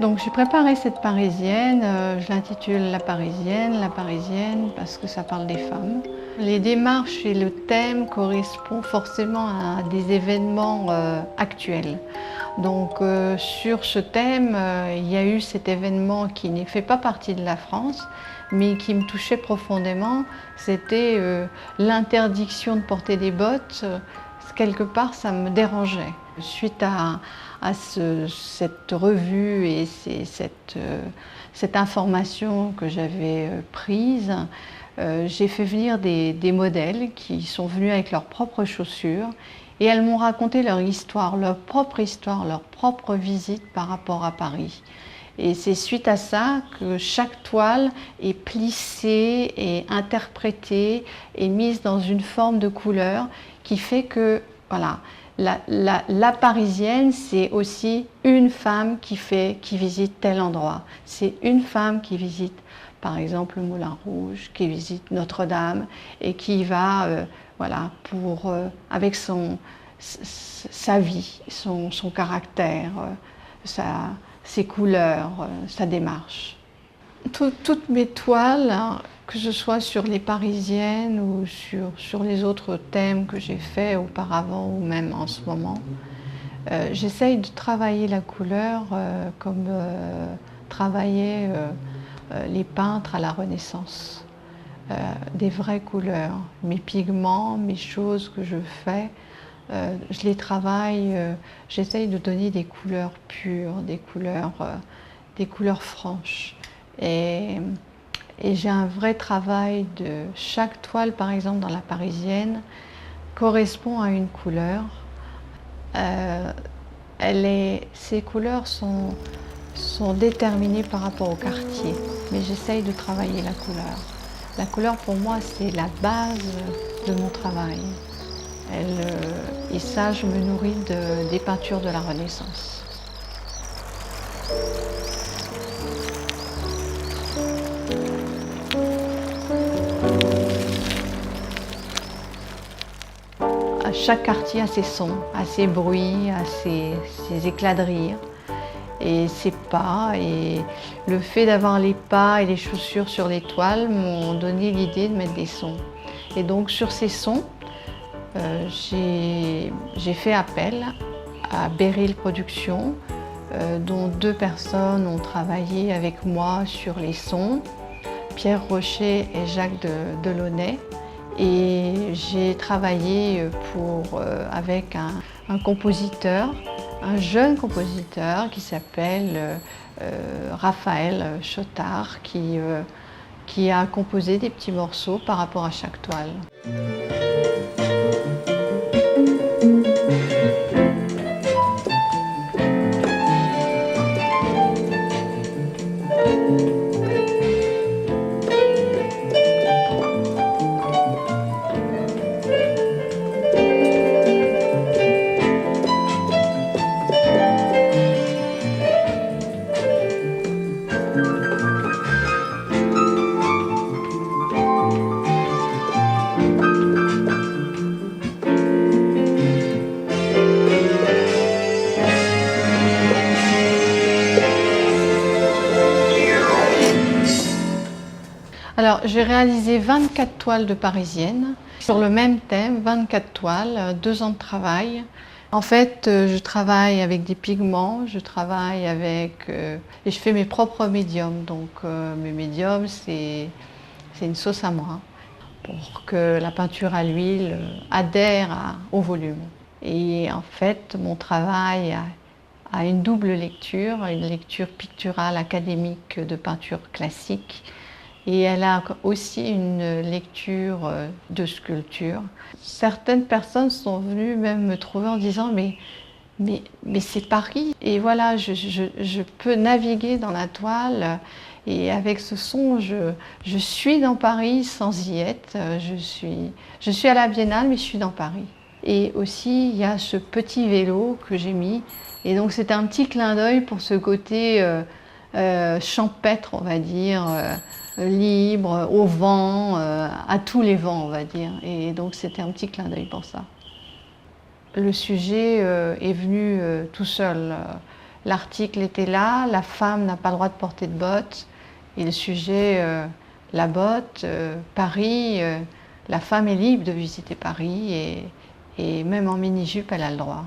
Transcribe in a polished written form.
Donc j'ai préparé cette parisienne, je l'intitule La Parisienne parce que ça parle des femmes. Les démarches et le thème correspondent forcément à des événements actuels. Donc sur ce thème, il y a eu cet événement qui ne fait pas partie de la France, mais qui me touchait profondément. C'était l'interdiction de porter des bottes. Quelque part, ça me dérangeait. Suite à cette revue et cette information que j'avais prise, j'ai fait venir des modèles qui sont venus avec leurs propres chaussures et elles m'ont raconté leur histoire, leur propre visite par rapport à Paris. Et c'est suite à ça que chaque toile est plissée et interprétée et mise dans une forme de couleur qui fait que, voilà, la Parisienne, c'est aussi une femme qui visite tel endroit. C'est une femme qui visite, par exemple, le Moulin Rouge, qui visite Notre-Dame et qui va, voilà, avec sa vie, son caractère, ses couleurs, sa démarche. Toutes mes toiles, hein, que ce soit sur les Parisiennes ou sur les autres thèmes que j'ai faits auparavant ou même en ce moment, j'essaye de travailler la couleur comme travaillaient les peintres à la Renaissance. Des vraies couleurs. Mes pigments, mes choses que je fais, je les travaille, j'essaye de donner des couleurs pures, des couleurs franches. Et j'ai un vrai travail de chaque toile, par exemple dans la Parisienne, correspond à une couleur. Ces couleurs sont déterminées par rapport au quartier, mais j'essaye de travailler la couleur. La couleur pour moi c'est la base de mon travail. Et ça je me nourris des peintures de la Renaissance. Chaque quartier a ses sons, a ses bruits, a ses éclats de rire et ses pas. Et le fait d'avoir les pas et les chaussures sur les toiles m'ont donné l'idée de mettre des sons. Et donc sur ces sons, j'ai fait appel à Beryl Productions, dont 2 personnes ont travaillé avec moi sur les sons, Pierre Rocher et Jacques Delaunay. Et j'ai travaillé avec un compositeur, un jeune compositeur qui s'appelle Raphaël Chotard, qui a composé des petits morceaux par rapport à chaque toile. Alors, j'ai réalisé 24 toiles de Parisienne sur le même thème, 24 toiles, 2 ans de travail. En fait, je travaille avec des pigments, je travaille avec... et je fais mes propres médiums. Donc, mes médiums, c'est une sauce à moi pour que la peinture à l'huile adhère au volume. Et en fait, mon travail a une double lecture, une lecture picturale académique de peinture classique. Et elle a aussi une lecture de sculpture. Certaines personnes sont venues même me trouver en disant mais c'est Paris. Et voilà, je peux naviguer dans la toile et avec ce son, je suis dans Paris sans y être. Je suis à la Biennale, mais je suis dans Paris. Et aussi, il y a ce petit vélo que j'ai mis. Et donc, c'était un petit clin d'œil pour ce côté champêtre, on va dire, libre, au vent, à tous les vents, on va dire. Et donc, c'était un petit clin d'œil pour ça. Le sujet est venu tout seul. L'article était là, la femme n'a pas le droit de porter de bottes, et le sujet, la botte, Paris, la femme est libre de visiter Paris, et même en mini-jupe, elle a le droit.